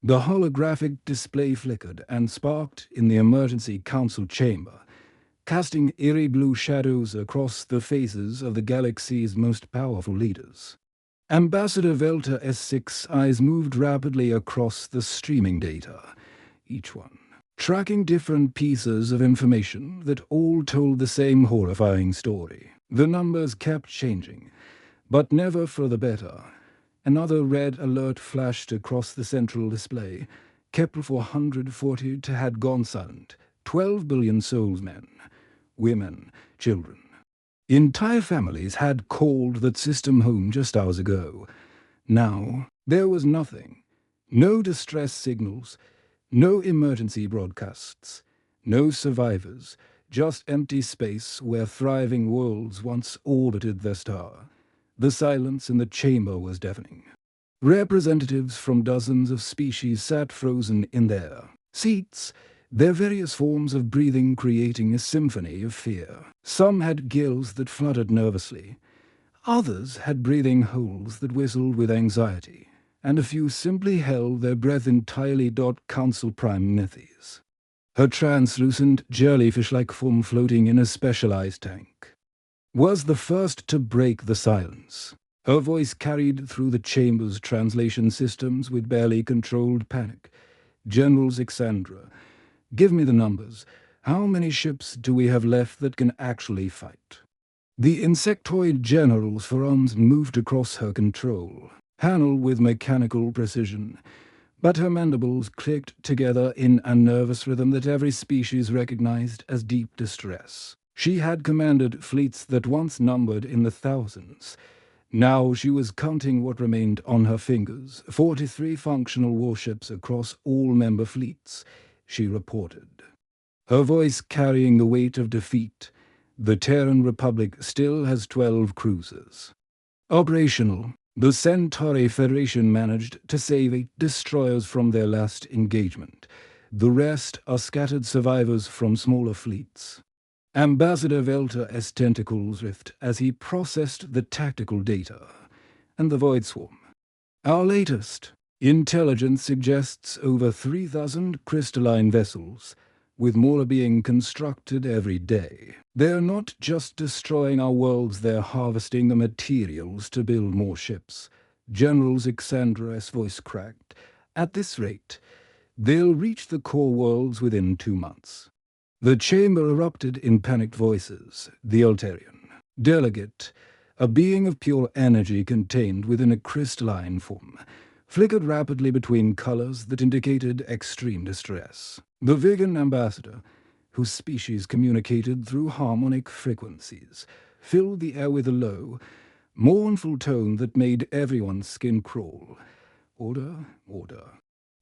The holographic display flickered and sparked in the emergency council chamber, casting eerie blue shadows across the faces of the galaxy's most powerful leaders. Ambassador Velta S6's eyes moved rapidly across the streaming data, each one tracking different pieces of information that all told the same horrifying story. The numbers kept changing, but never for the better. Another red alert flashed across the central display. Kepler 440 had gone silent. 12 billion souls, men, women, children. Entire families had called that system home just hours ago. Now, there was nothing. No distress signals, no emergency broadcasts, no survivors, just empty space where thriving worlds once orbited their star. The silence in the chamber was deafening. Representatives from dozens of species sat frozen in their seats, their various forms of breathing creating a symphony of fear. Some had gills that fluttered nervously. Others had breathing holes that whistled with anxiety, and a few simply held their breath entirely. Council Prime Nethys, her translucent jellyfish-like form floating in a specialized tank, was the first to break the silence. Her voice carried through the chamber's translation systems with barely controlled panic. General Xandra, give me the numbers. How many ships do we have left that can actually fight? The insectoid general's forearms moved across her control panel with mechanical precision, but her mandibles clicked together in a nervous rhythm that every species recognized as deep distress. She had commanded fleets that once numbered in the thousands. Now she was counting what remained on her fingers. 43 functional warships across all member fleets, she reported, her voice carrying the weight of defeat. The Terran Republic still has 12 cruisers operational. The Centauri Federation managed to save 8 destroyers from their last engagement. The rest are scattered survivors from smaller fleets. Ambassador Velta's tentacles rift as he processed the tactical data. And the Void Swarm. Our latest intelligence suggests over 3,000 crystalline vessels, with more being constructed every day. They're not just destroying our worlds, they're harvesting the materials to build more ships. General Xandra's voice cracked. At this rate, they'll reach the core worlds within 2 months. The chamber erupted in panicked voices. The Altarian delegate, a being of pure energy contained within a crystalline form, flickered rapidly between colors that indicated extreme distress. The vegan ambassador, whose species communicated through harmonic frequencies, filled the air with a low, mournful tone that made everyone's skin crawl. Order, order.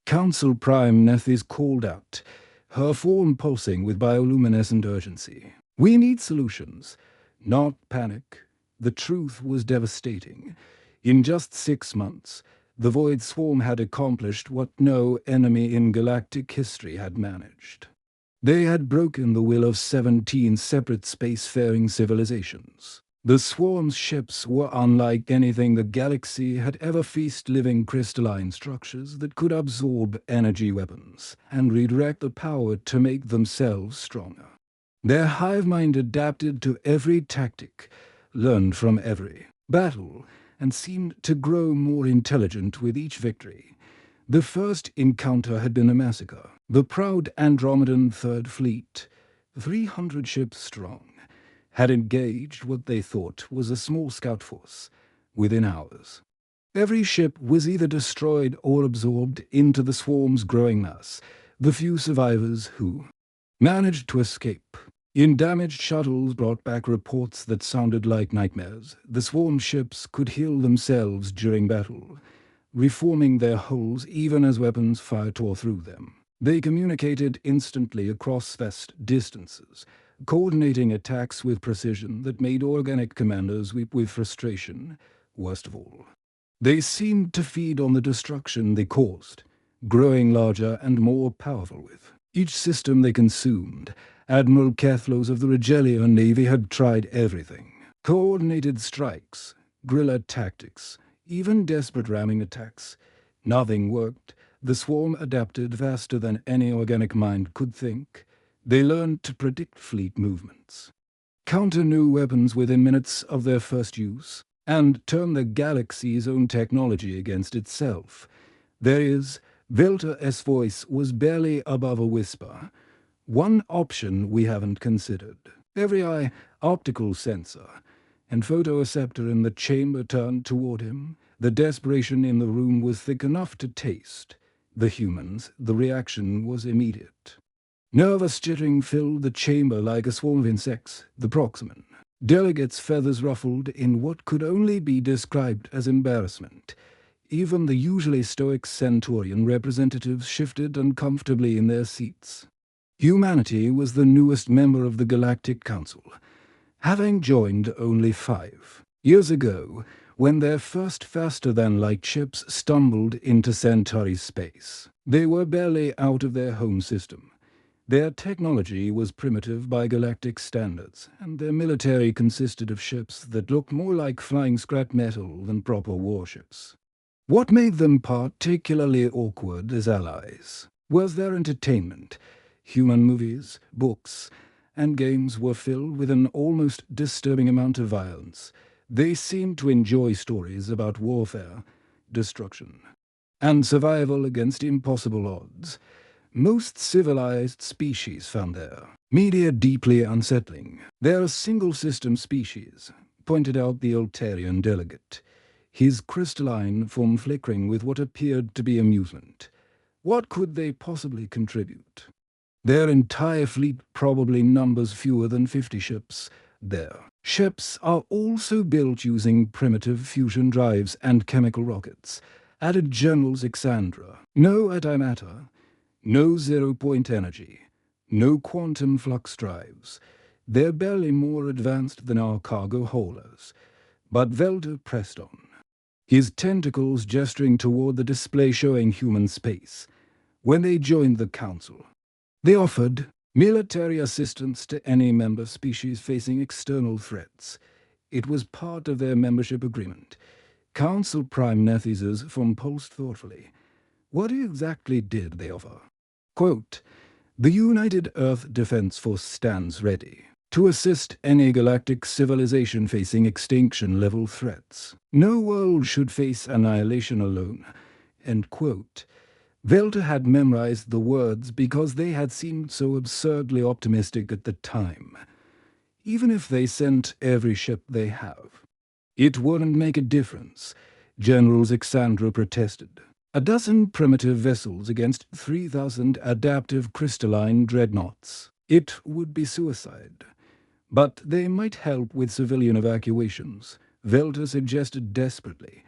Council Prime Nethys called out, her form pulsing with bioluminescent urgency. We need solutions, not panic. The truth was devastating. In just 6 months, the Void Swarm had accomplished what no enemy in galactic history had managed. They had broken the will of 17 separate spacefaring civilizations. The Swarm's ships were unlike anything the galaxy had ever faced, living crystalline structures that could absorb energy weapons and redirect the power to make themselves stronger. Their hive mind adapted to every tactic, learned from every battle, and seemed to grow more intelligent with each victory. The first encounter had been a massacre. The proud Andromedan Third Fleet, 300 ships strong, had engaged what they thought was a small scout force within hours. Every ship was either destroyed or absorbed into the swarm's growing mass. The few survivors who managed to escape in damaged shuttles brought back reports that sounded like nightmares. The swarm ships could heal themselves during battle, reforming their hulls even as weapons fire tore through them. They communicated instantly across vast distances, coordinating attacks with precision that made organic commanders weep with frustration. Worst of all, they seemed to feed on the destruction they caused, growing larger and more powerful with each system they consumed. Admiral Kethlos of the Regelia Navy had tried everything. Coordinated strikes, guerrilla tactics, even desperate ramming attacks. Nothing worked. The swarm adapted faster than any organic mind could think. They learned to predict fleet movements, counter new weapons within minutes of their first use, and turn the galaxy's own technology against itself. There is, Velta-S voice was barely above a whisper. One option we haven't considered. Every eye, optical sensor, and photoreceptor in the chamber turned toward him. The desperation in the room was thick enough to taste. The humans, the reaction was immediate. Nervous jittering filled the chamber like a swarm of insects, the proximan. Delegates' feathers ruffled in what could only be described as embarrassment. Even the usually stoic Centaurian representatives shifted uncomfortably in their seats. Humanity was the newest member of the Galactic Council, having joined only 5 years ago when their first faster-than-light ships stumbled into Centauri space. They were barely out of their home system. Their technology was primitive by galactic standards, and their military consisted of ships that looked more like flying scrap metal than proper warships. What made them particularly awkward as allies was their entertainment. Human movies, books, and games were filled with an almost disturbing amount of violence. They seemed to enjoy stories about warfare, destruction, and survival against impossible odds. Most civilized species found their media deeply unsettling. They're a single-system species, pointed out the Altarian delegate, his crystalline form flickering with what appeared to be amusement. What could they possibly contribute? Their entire fleet probably numbers fewer than 50 ships. Their ships are also built using primitive fusion drives and chemical rockets, added General Xandra. No antimatter, no zero-point energy, no quantum flux drives. They're barely more advanced than our cargo haulers. But Velda pressed on, his tentacles gesturing toward the display showing human space. When they joined the Council, they offered military assistance to any member species facing external threats. It was part of their membership agreement. Council Prime Nethysers pulsed thoughtfully. What exactly did they offer? Quote, "The United Earth Defense Force stands ready to assist any galactic civilization facing extinction-level threats. No world should face annihilation alone." End quote. Velta had memorized the words because they had seemed so absurdly optimistic at the time. Even if they sent every ship they have, it wouldn't make a difference, General Xandra protested. 12 primitive vessels against 3,000 adaptive crystalline dreadnoughts. It would be suicide. But they might help with civilian evacuations, Velta suggested desperately.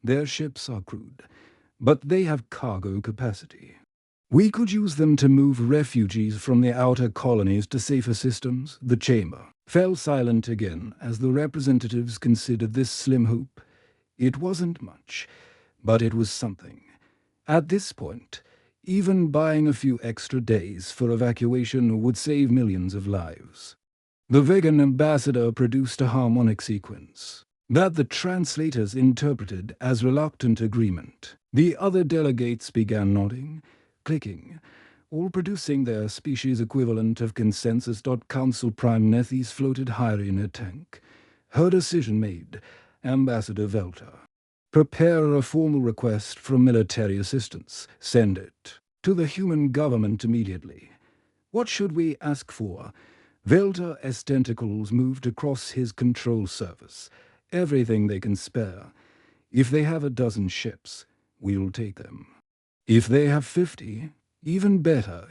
Their ships are crude, but they have cargo capacity. We could use them to move refugees from the outer colonies to safer systems. The chamber fell silent again as the representatives considered this slim hope. It wasn't much, but it was something. At this point, even buying a few extra days for evacuation would save millions of lives. The vegan ambassador produced a harmonic sequence that the translators interpreted as reluctant agreement. The other delegates began nodding, clicking, all producing their species equivalent of consensus. Council Prime Nethys floated higher in her tank. Her decision made, Ambassador Velta. Prepare a formal request for military assistance. Send it to the human government immediately. What should we ask for? Velta's tentacles moved across his control surface. Everything they can spare. If they have 12 ships, we'll take them. If they have 50, even better.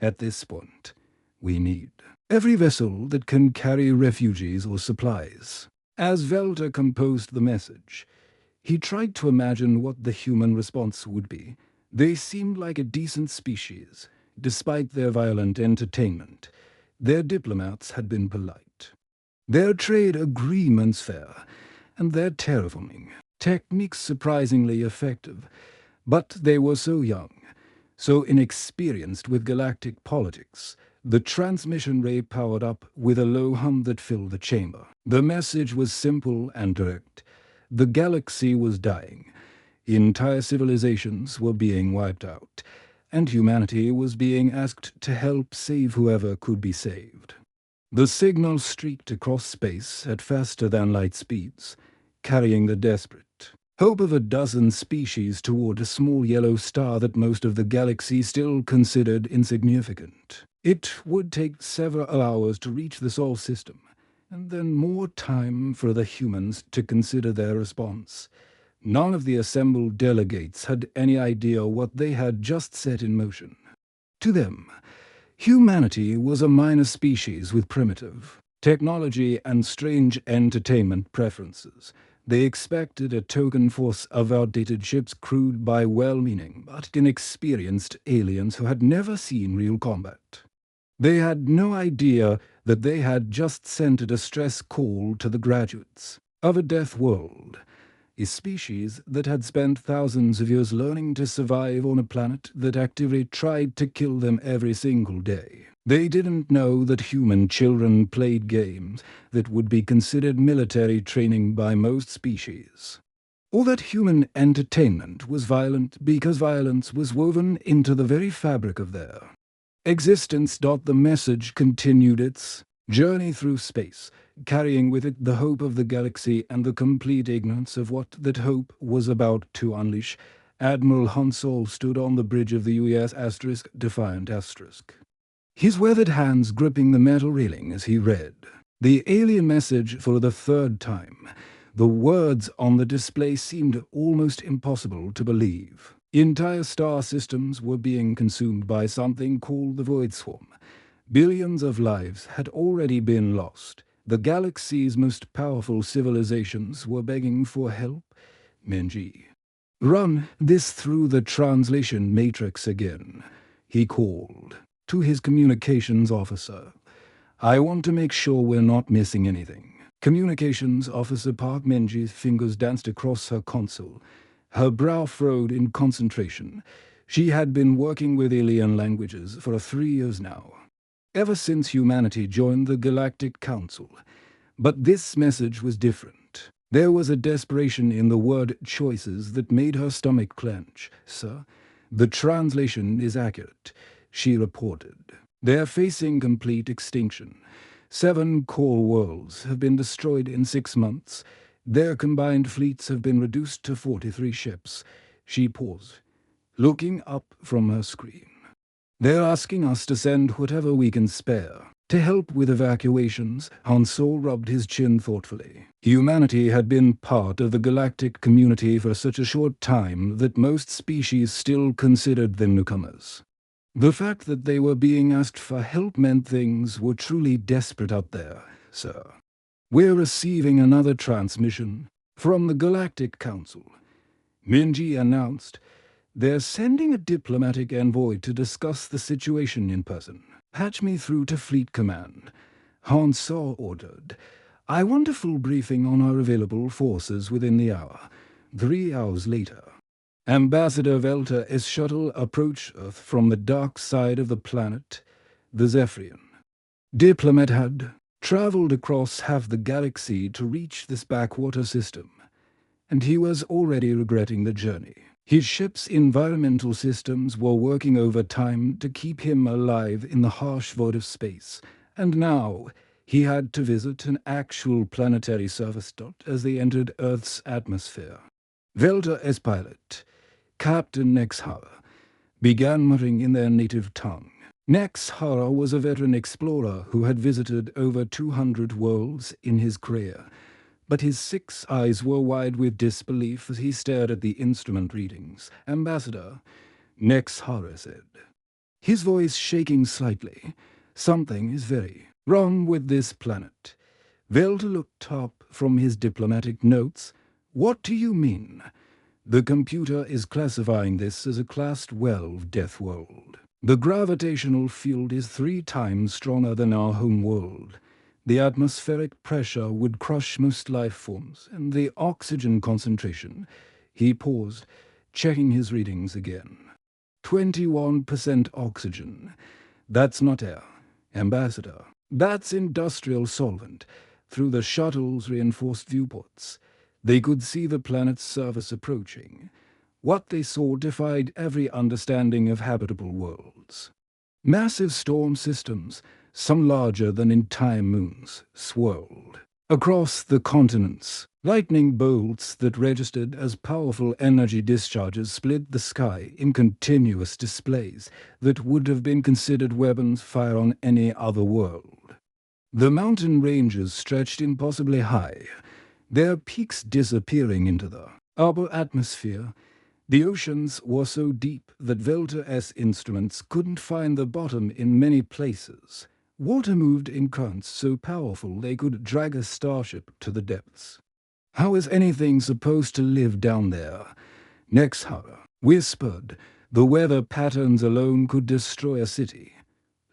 At this point, we need every vessel that can carry refugees or supplies. As Velta composed the message, he tried to imagine what the human response would be. They seemed like a decent species, despite their violent entertainment. Their diplomats had been polite. Their trade agreements fair, and their terraforming techniques surprisingly effective. But they were so young, so inexperienced with galactic politics. The transmission ray powered up with a low hum that filled the chamber. The message was simple and direct. The galaxy was dying. Entire civilizations were being wiped out, and humanity was being asked to help save whoever could be saved. The signal streaked across space at faster-than-light speeds, carrying the desperate hope of a dozen species toward a small yellow star that most of the galaxy still considered insignificant. It would take several hours to reach the Sol system, and then more time for the humans to consider their response. None of the assembled delegates had any idea what they had just set in motion. To them, humanity was a minor species with primitive technology and strange entertainment preferences. They expected a token force of outdated ships crewed by well-meaning but inexperienced aliens who had never seen real combat. They had no idea that they had just sent a distress call to the graduates of a Deathworld, a species that had spent thousands of years learning to survive on a planet that actively tried to kill them every single day. They didn't know that human children played games that would be considered military training by most species, or that human entertainment was violent because violence was woven into the very fabric of their existence. The message continued its journey through space, carrying with it the hope of the galaxy and the complete ignorance of what that hope was about to unleash. Admiral Han Solo stood on the bridge of the USS Defiant Asterisk, his weathered hands gripping the metal railing as he read the alien message for the third time. The words on the display seemed almost impossible to believe. Entire star systems were being consumed by something called the Void Swarm. Billions of lives had already been lost. The galaxy's most powerful civilizations were begging for help. Menji, run this through the translation matrix again, he called to his communications officer. I want to make sure we're not missing anything. Communications officer Park Menji's fingers danced across her console. Her brow furrowed in concentration. She had been working with alien languages for 3 years now, ever since humanity joined the Galactic Council. But this message was different. There was a desperation in the word choices that made her stomach clench. Sir, the translation is accurate, she reported. They're facing complete extinction. 7 core worlds have been destroyed in 6 months. Their combined fleets have been reduced to 43 ships. She paused, looking up from her screen. They're asking us to send whatever we can spare to help with evacuations. Han Solo rubbed his chin thoughtfully. Humanity had been part of the galactic community for such a short time that most species still considered them newcomers. The fact that they were being asked for help meant things were truly desperate out there, sir. We're receiving another transmission from the Galactic Council, Minji announced. They're sending a diplomatic envoy to discuss the situation in person. Patch me through to Fleet Command, Han Solo ordered. I want a full briefing on our available forces within the hour. 3 hours later, Ambassador Velta's shuttle approached Earth from the dark side of the planet, the Zephyrian. Diplomat had traveled across half the galaxy to reach this backwater system, and he was already regretting the journey. His ship's environmental systems were working overtime to keep him alive in the harsh void of space, and now he had to visit an actual planetary service dot as they entered Earth's atmosphere. Velta's pilot, Captain Nexhara, began muttering in their native tongue. Nexhara was a veteran explorer who had visited over 200 worlds in his career, but his 6 eyes were wide with disbelief as he stared at the instrument readings. Ambassador, Nexhara said, his voice shaking slightly, something is very wrong with this planet. Velta looked up from his diplomatic notes. What do you mean? The computer is classifying this as a Class 12 death world. The gravitational field is 3 times stronger than our home world. The atmospheric pressure would crush most life forms, and the oxygen concentration. He paused, checking his readings again. 21% oxygen. That's not air, Ambassador. That's industrial solvent. Through the shuttle's reinforced viewports, they could see the planet's surface approaching. What they saw defied every understanding of habitable worlds. Massive storm systems, some larger than entire moons, swirled across the continents. Lightning bolts that registered as powerful energy discharges split the sky in continuous displays that would have been considered weapons fire on any other world. The mountain ranges stretched impossibly high, their peaks disappearing into the upper atmosphere. The oceans were so deep that Velta-S instruments couldn't find the bottom in many places. Water moved in currents so powerful they could drag a starship to the depths. How is anything supposed to live down there? Nexhara whispered. The weather patterns alone could destroy a city.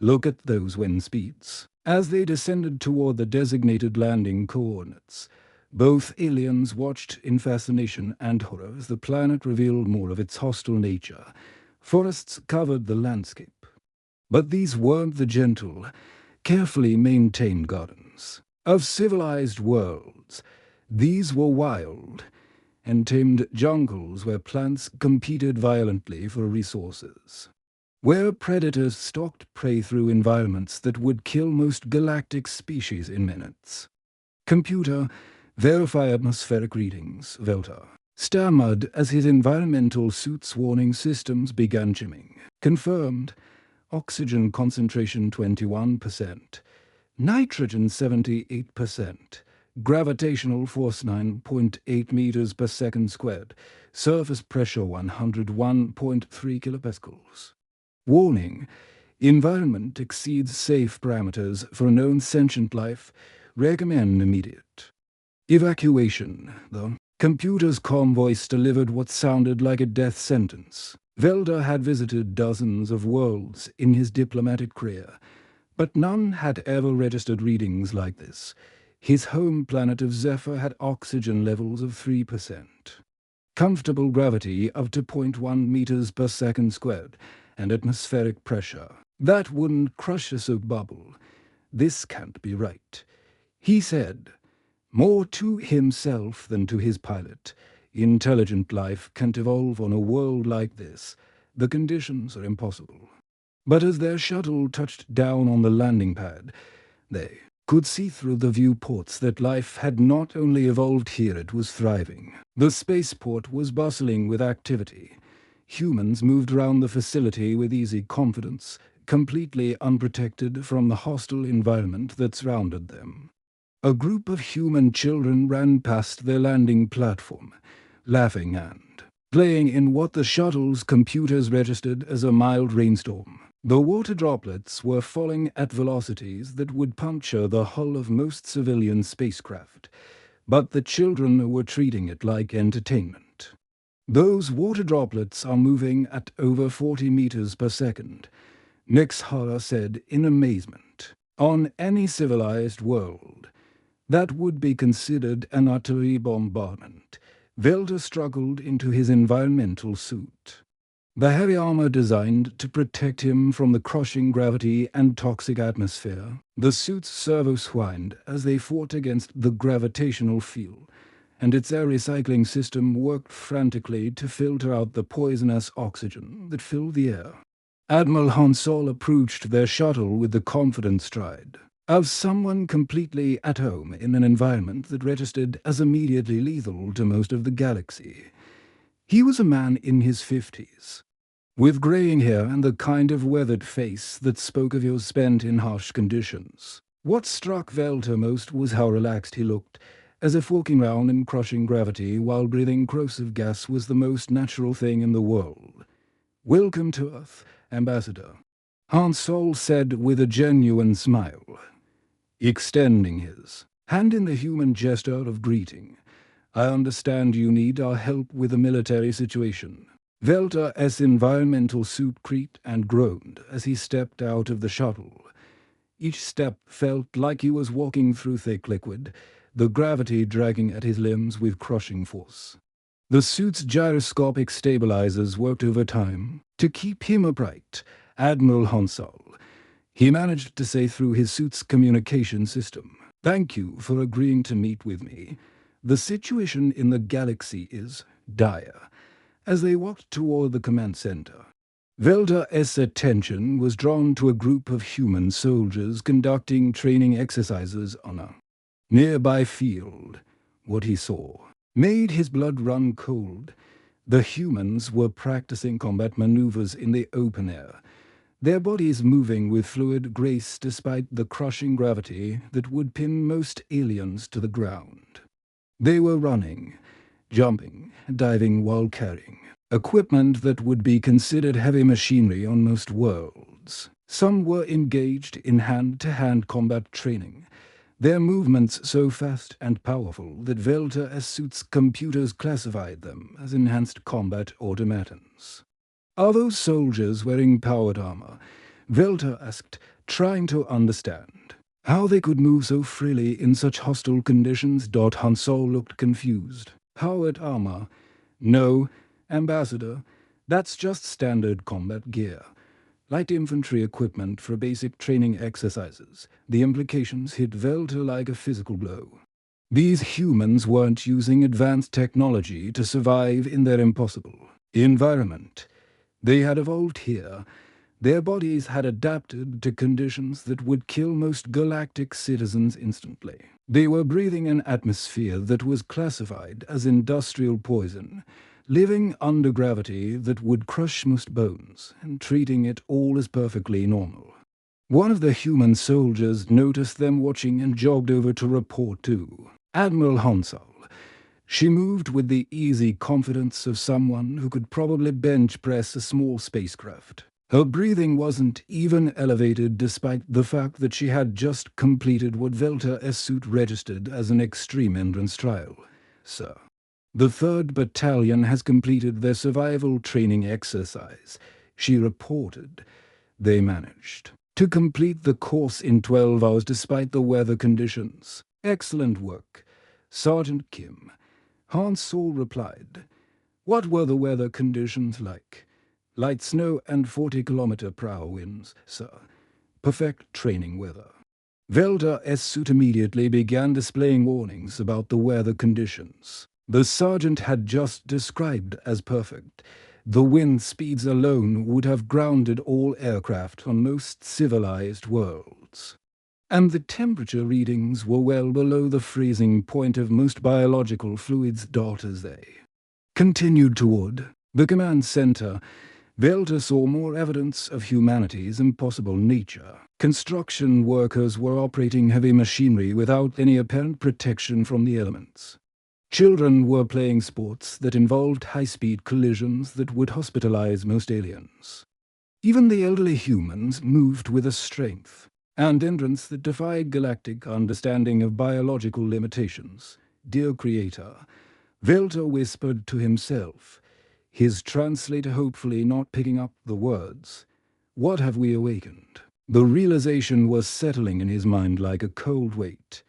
Look at those wind speeds. As they descended toward the designated landing coordinates, both aliens watched in fascination and horror as the planet revealed more of its hostile nature. Forests covered the landscape. But these weren't the gentle, carefully maintained gardens of civilized worlds. These were wild and tamed jungles where plants competed violently for resources, where predators stalked prey through environments that would kill most galactic species in minutes. Computer, verify atmospheric readings, Velta stammered as his environmental suit's warning systems began jimming. Confirmed. Oxygen concentration 21%, nitrogen 78%, gravitational force 9.8 meters per second squared, surface pressure 101.3 kilopascals. Warning: environment exceeds safe parameters for known sentient life. Recommend immediate evacuation. The computer's calm voice delivered what sounded like a death sentence. Velda had visited dozens of worlds in his diplomatic career, but none had ever registered readings like this. His home planet of Zephyr had oxygen levels of 3%, comfortable gravity up to 0.1 meters per second squared, and atmospheric pressure that wouldn't crush a soap bubble. This can't be right, he said, more to himself than to his pilot. Intelligent life can't evolve on a world like this. The conditions are impossible. But as their shuttle touched down on the landing pad, they could see through the viewports that life had not only evolved here, it was thriving. The spaceport was bustling with activity. Humans moved around the facility with easy confidence, completely unprotected from the hostile environment that surrounded them. A group of human children ran past their landing platform, laughing and playing in what the shuttle's computers registered as a mild rainstorm. The water droplets were falling at velocities that would puncture the hull of most civilian spacecraft, but the children were treating it like entertainment. Those water droplets are moving at over 40 meters per second, Nexhara said in amazement. On any civilized world, that would be considered an artillery bombardment. Velda struggled into his environmental suit, the heavy armor designed to protect him from the crushing gravity and toxic atmosphere. The suit's servos whined as they fought against the gravitational field, and its air recycling system worked frantically to filter out the poisonous oxygen that filled the air. Admiral Hansol approached their shuttle with the confident stride of someone completely at home in an environment that registered as immediately lethal to most of the galaxy. He was a man in his 50s, with graying hair and the kind of weathered face that spoke of years spent in harsh conditions. What struck Velta most was how relaxed he looked, as if walking around in crushing gravity while breathing corrosive gas was the most natural thing in the world. "Welcome to Earth, Ambassador," Hansol said with a genuine smile, extending his hand in the human gesture of greeting. "I understand you need our help with a military situation." Velta's environmental suit creaked and groaned as he stepped out of the shuttle. Each step felt like he was walking through thick liquid, the gravity dragging at his limbs with crushing force. The suit's gyroscopic stabilizers worked overtime to keep him upright. Admiral Hansol, he managed to say through his suit's communication system, "Thank you for agreeing to meet with me. The situation in the galaxy is dire, As they walked toward the command center, Velda's attention was drawn to a group of human soldiers conducting training exercises on a nearby field. What he saw made his blood run cold. The humans were practicing combat maneuvers in the open air, their bodies moving with fluid grace despite the crushing gravity that would pin most aliens to the ground. They were running, jumping, diving while carrying equipment that would be considered heavy machinery on most worlds. Some were engaged in hand-to-hand combat training, their movements so fast and powerful that Velda's suit's computers classified them as enhanced combat automatons. Are those soldiers wearing powered armor? Velda asked, trying to understand how they could move so freely in such hostile conditions. Hansol looked confused. Powered armor? No, Ambassador. That's just standard combat gear. Light infantry equipment for basic training exercises. The implications hit Velda like a physical blow. These humans weren't using advanced technology to survive in their impossible environment. They had evolved here. Their bodies had adapted to conditions that would kill most galactic citizens instantly. They were breathing an atmosphere that was classified as industrial poison, living under gravity that would crush most bones, and treating it all as perfectly normal. One of the human soldiers noticed them watching and jogged over to report to Admiral Hansol. She moved with the easy confidence of someone who could probably bench press a small spacecraft. Her breathing wasn't even elevated despite the fact that she had just completed what Velda's suit registered as an extreme endurance trial. Sir, the 3rd Battalion has completed their survival training exercise, she reported. They managed to complete the course in 12 hours despite the weather conditions. Excellent work, Sergeant Kim. Hansol replied. What were the weather conditions like? Light snow and 40-kilometer-per-hour winds, sir. Perfect training weather. Velda's suit immediately began displaying warnings about the weather conditions the sergeant had just described as perfect. The wind speeds alone would have grounded all aircraft on most civilized worlds. And the temperature readings were well below the freezing point of most biological fluids. As they continued toward the command center, Velda saw more evidence of humanity's impossible nature. Construction workers were operating heavy machinery without any apparent protection from the elements. Children were playing sports that involved high-speed collisions that would hospitalize most aliens. Even the elderly humans moved with a strength and endurance that defied galactic understanding of biological limitations. Dear Creator, Velda whispered to himself, his translator hopefully not picking up the words. What have we awakened? The realization was settling in his mind like a cold weight.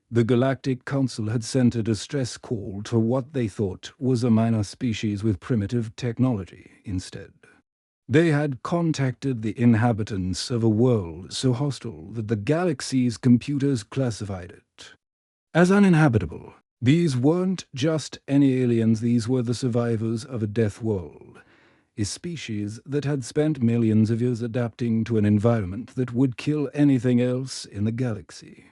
The Galactic Council had sent a distress call to what they thought was a minor species with primitive technology instead. They had contacted the inhabitants of a world so hostile that the galaxy's computers classified it as uninhabitable. These weren't just any aliens, these were the survivors of a Deathworld, a species that had spent millions of years adapting to an environment that would kill anything else in the galaxy.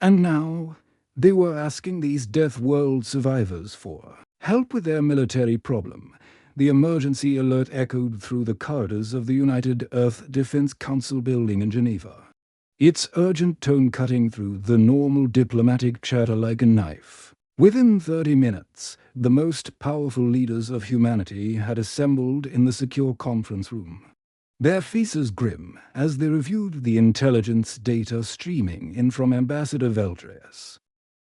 And now, they were asking these Deathworld survivors for help with their military problem. The emergency alert echoed through the corridors of the United Earth Defense Council building in Geneva, its urgent tone cutting through the normal diplomatic chatter like a knife. Within 30 minutes, the most powerful leaders of humanity had assembled in the secure conference room, their faces grim as they reviewed the intelligence data streaming in from Ambassador Velda's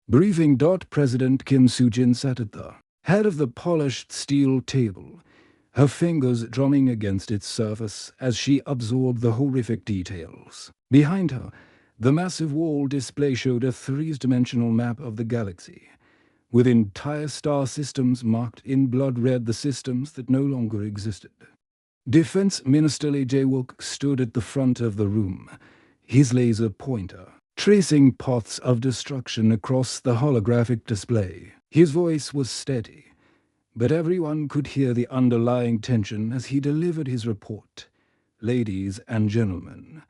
briefing. President Kim Soo-jin sat at the head of the polished steel table, her fingers drumming against its surface as she absorbed the horrific details. Behind her, the massive wall display showed a three-dimensional map of the galaxy, with entire star systems marked in blood red, the systems that no longer existed. Defense Minister Lee Jae-wook stood at the front of the room, his laser pointer tracing paths of destruction across the holographic display. His voice was steady, but everyone could hear the underlying tension as he delivered his report. "Ladies and gentlemen,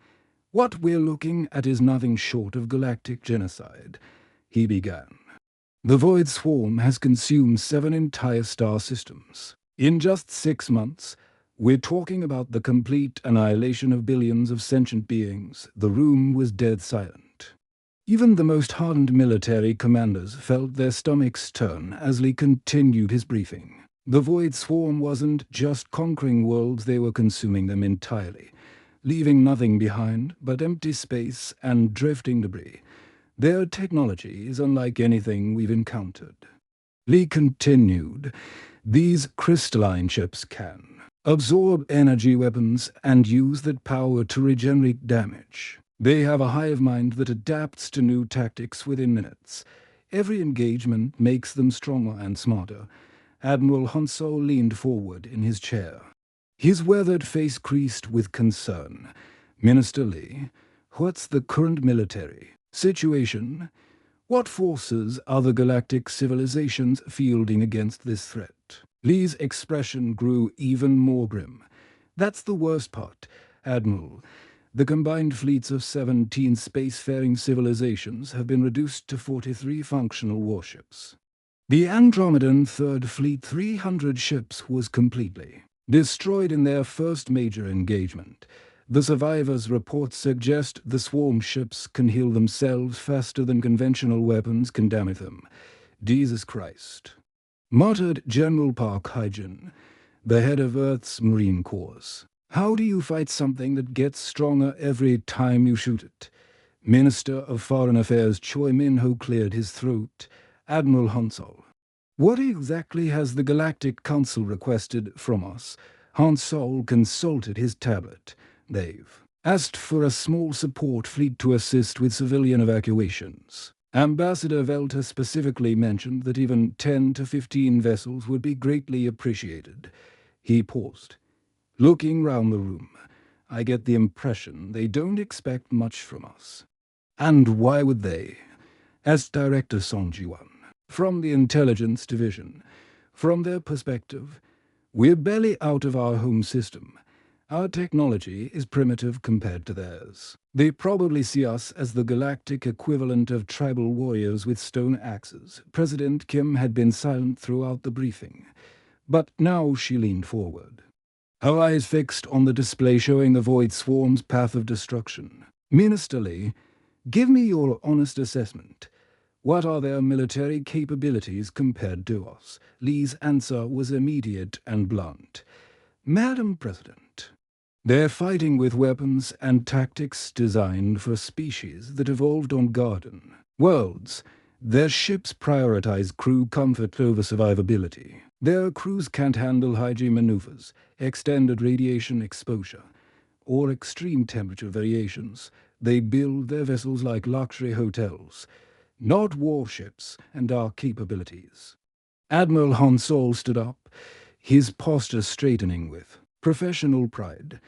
what we're looking at is nothing short of galactic genocide," he began. "The Void Swarm has consumed 7 entire star systems. In just 6 months, we're talking about the complete annihilation of billions of sentient beings." The room was dead silent. Even the most hardened military commanders felt their stomachs turn as Lee continued his briefing. The Void Swarm wasn't just conquering worlds, they were consuming them entirely, leaving nothing behind but empty space and drifting debris. "Their technology is unlike anything we've encountered," Lee continued. "These crystalline ships can absorb energy weapons and use that power to regenerate damage. They have a hive mind that adapts to new tactics within minutes. Every engagement makes them stronger and smarter." Admiral Hansol leaned forward in his chair, his weathered face creased with concern. "Minister Lee, what's the current military situation? What forces are the galactic civilizations fielding against this threat?" Lee's expression grew even more grim. "That's the worst part, Admiral. The combined fleets of 17 spacefaring civilizations have been reduced to 43 functional warships. The Andromedan Third Fleet, 300 ships, was completely destroyed in their first major engagement. The survivors' reports suggest the swarm ships can heal themselves faster than conventional weapons can damage them." "Jesus Christ," muttered General Park Hygen, the head of Earth's Marine Corps. "How do you fight something that gets stronger every time you shoot it?" Minister of Foreign Affairs Choi Min-ho cleared his throat. "Admiral Hansol, what exactly has the Galactic Council requested from us?" Hansol consulted his tablet. "They've asked for a small support fleet to assist with civilian evacuations. Ambassador Velta specifically mentioned that even 10 to 15 vessels would be greatly appreciated." He paused, looking round the room. "I get the impression they don't expect much from us." "And why would they?" asked Director Song Ji-won from the Intelligence Division. "From their perspective, we're barely out of our home system. Our technology is primitive compared to theirs. They probably see us as the galactic equivalent of tribal warriors with stone axes." President Kim had been silent throughout the briefing, but now she leaned forward, her eyes fixed on the display showing the Void Swarm's path of destruction. "Minister Lee, give me your honest assessment. What are their military capabilities compared to us?" Lee's answer was immediate and blunt. "Madam President, they're fighting with weapons and tactics designed for species that evolved on garden worlds. Their ships prioritize crew comfort over survivability. Their crews can't handle high-G maneuvers, extended radiation exposure, or extreme temperature variations. They build their vessels like luxury hotels, not warships, and our capabilities." Admiral Hansol stood up, his posture straightening with professional pride.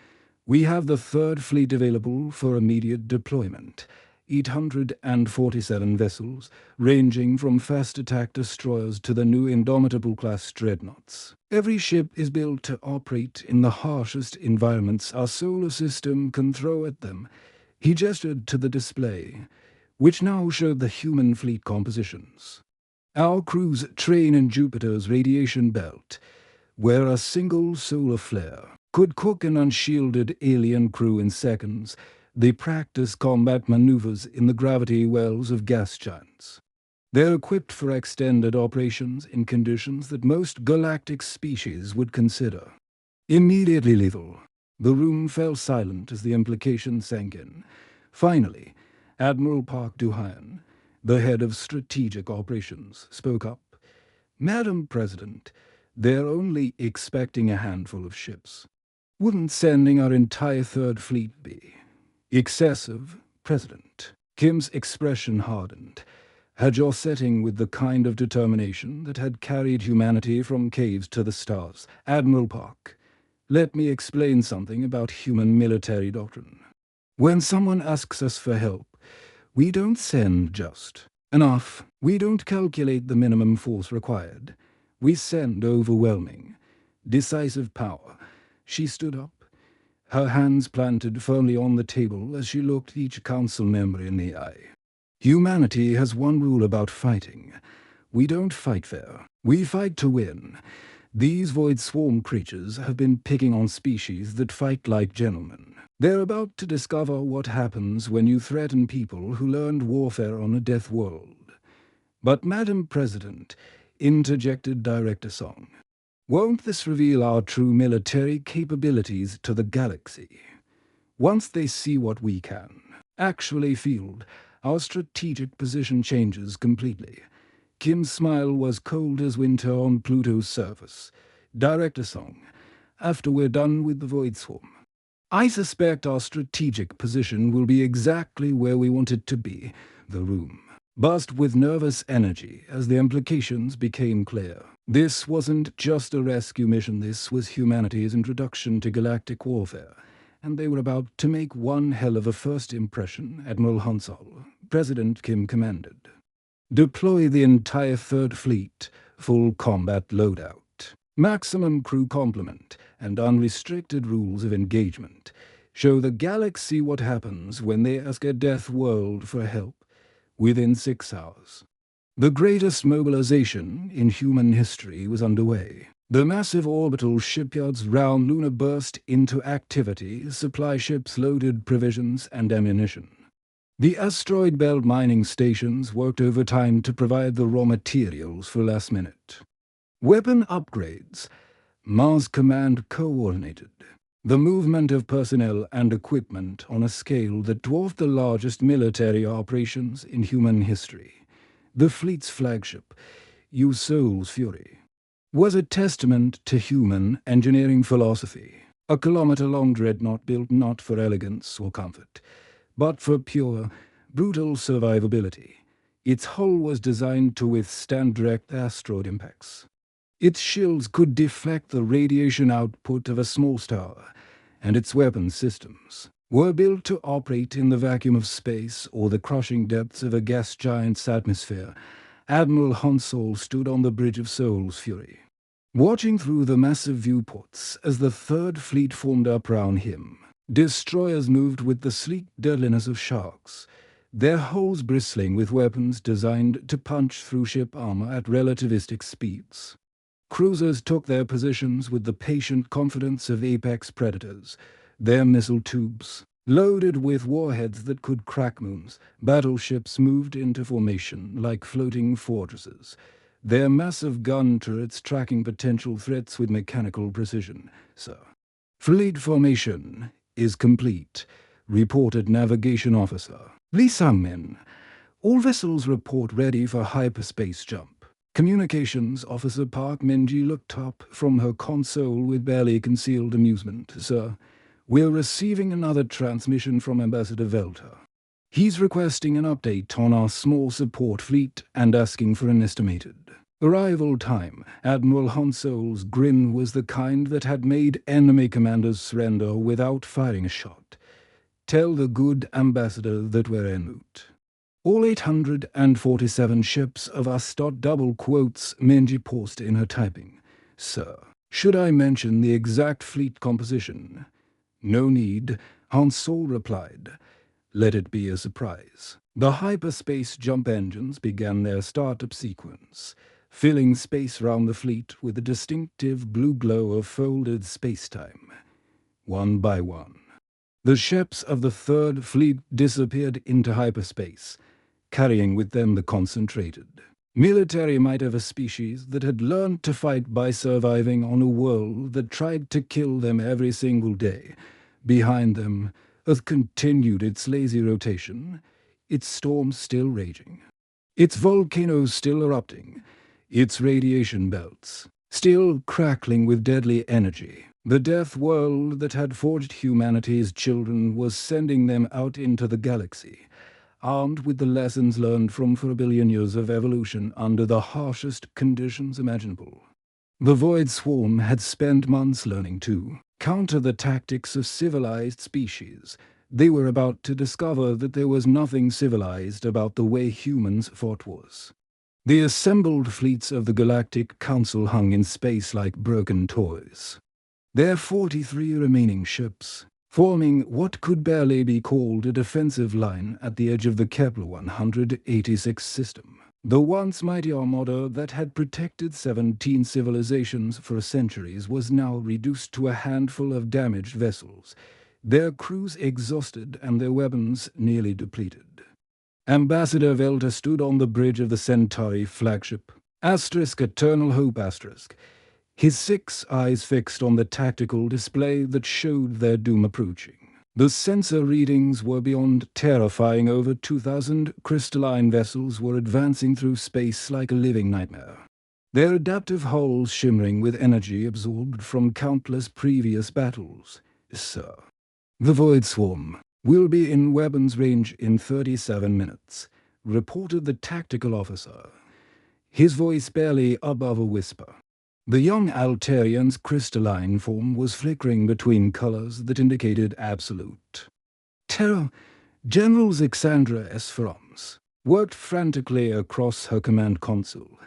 "We have the Third Fleet available for immediate deployment. 847 vessels, ranging from fast attack destroyers to the new Indomitable-class dreadnoughts. Every ship is built to operate in the harshest environments our solar system can throw at them." He gestured to the display, which now showed the human fleet compositions. "Our crews train in Jupiter's radiation belt, where a single solar flare could cook an unshielded alien crew in seconds. They practice combat maneuvers in the gravity wells of gas giants. They're equipped for extended operations in conditions that most galactic species would consider immediately lethal." The room fell silent as the implication sank in. Finally, Admiral Park Du-hyun, the head of strategic operations, spoke up. "Madam President, they're only expecting a handful of ships. Wouldn't sending our entire Third Fleet be excessive, President?" Kim's expression hardened. "Had your setting with the kind of determination that had carried humanity from caves to the stars." "Admiral Park, let me explain something about human military doctrine. When someone asks us for help, we don't send just enough. We don't calculate the minimum force required. We send overwhelming, decisive power. She stood up, her hands planted firmly on the table as she looked each council member in the eye. Humanity has one rule about fighting. We don't fight fair. We fight to win. These void swarm creatures have been picking on species that fight like gentlemen. They're about to discover what happens when you threaten people who learned warfare on a death world. But Madam President, interjected Director Song, won't this reveal our true military capabilities to the galaxy? Once they see what we can actually field, our strategic position changes completely. Kim's smile was cold as winter on Pluto's surface. Director Song, after we're done with the Void Swarm, I suspect our strategic position will be exactly where we want it to be. The room buzzed with nervous energy as the implications became clear. This wasn't just a rescue mission, this was humanity's introduction to galactic warfare. And they were about to make one hell of a first impression, Admiral Hansol. President Kim commanded. Deploy the entire Third Fleet, full combat loadout. Maximum crew complement and unrestricted rules of engagement. Show the galaxy what happens when they ask a death world for help within 6 hours. The greatest mobilization in human history was underway. The massive orbital shipyards round Luna burst into activity, supply ships loaded provisions and ammunition. The asteroid belt mining stations worked overtime to provide the raw materials for last minute. Weapon upgrades. Mars Command coordinated the movement of personnel and equipment on a scale that dwarfed the largest military operations in human history. The fleet's flagship, Soul's Fury, was a testament to human engineering philosophy. A kilometer-long dreadnought built not for elegance or comfort, but for pure, brutal survivability. Its hull was designed to withstand direct asteroid impacts. Its shields could deflect the radiation output of a small star, and its weapon systems were built to operate in the vacuum of space or the crushing depths of a gas giant's atmosphere. Admiral Hansol stood on the bridge of Soul's Fury, watching through the massive viewports as the Third Fleet formed up round him. Destroyers moved with the sleek deadliness of sharks, their hulls bristling with weapons designed to punch through ship armor at relativistic speeds. Cruisers took their positions with the patient confidence of apex predators, their missile tubes loaded with warheads that could crack moons. Battleships moved into formation like floating fortresses, their massive gun turrets tracking potential threats with mechanical precision. Sir, fleet formation is complete, reported Navigation Officer Lee Sang-min. All vessels report ready for hyperspace jump. Communications Officer Park Min-ji looked up from her console with barely concealed amusement. Sir, we're receiving another transmission from Ambassador Velta. He's requesting an update on our small support fleet and asking for an estimated arrival time. Admiral Hansol's grin was the kind that had made enemy commanders surrender without firing a shot. Tell the good ambassador that we're en route. All 847 ships of us. Double quotes. Minji paused in her typing. Sir, should I mention the exact fleet composition? No need, Hansol replied. Let it be a surprise. The hyperspace jump engines began their startup sequence, filling space round the fleet with a distinctive blue glow of folded space-time. One by one, the ships of the Third Fleet disappeared into hyperspace, carrying with them the concentrated military might of a species that had learned to fight by surviving on a world that tried to kill them every single day. Behind them, Earth continued its lazy rotation, its storms still raging, its volcanoes still erupting, its radiation belts still crackling with deadly energy. The death world that had forged humanity's children was sending them out into the galaxy, armed with the lessons learned from 4 billion years of evolution under the harshest conditions imaginable. The Void Swarm had spent months learning to counter the tactics of civilized species. They were about to discover that there was nothing civilized about the way humans fought wars. The assembled fleets of the Galactic Council hung in space like broken toys. Their 43 remaining ships, forming what could barely be called a defensive line at the edge of the Kepler 186 system. The once mighty armada that had protected 17 civilizations for centuries was now reduced to a handful of damaged vessels, their crews exhausted and their weapons nearly depleted. Ambassador Velta stood on the bridge of the Centauri flagship, Eternal Hope *, his 6 eyes fixed on the tactical display that showed their doom approaching. The sensor readings were beyond terrifying. Over 2,000 crystalline vessels were advancing through space like a living nightmare, their adaptive hulls shimmering with energy absorbed from countless previous battles. "Sir, the Void Swarm will be in weapons range in 37 minutes, reported the tactical officer, his voice barely above a whisper. The young Altarian's crystalline form was flickering between colors that indicated absolute terror. General Zixandra S. Froms worked frantically across her command console,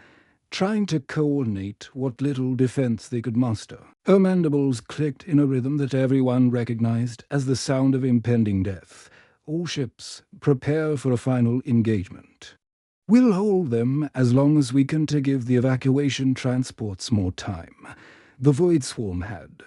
trying to coordinate what little defense they could muster. Her mandibles clicked in a rhythm that everyone recognized as the sound of impending death. "All ships, prepare for a final engagement. We'll hold them as long as we can to give the evacuation transports more time," the Void Swarm had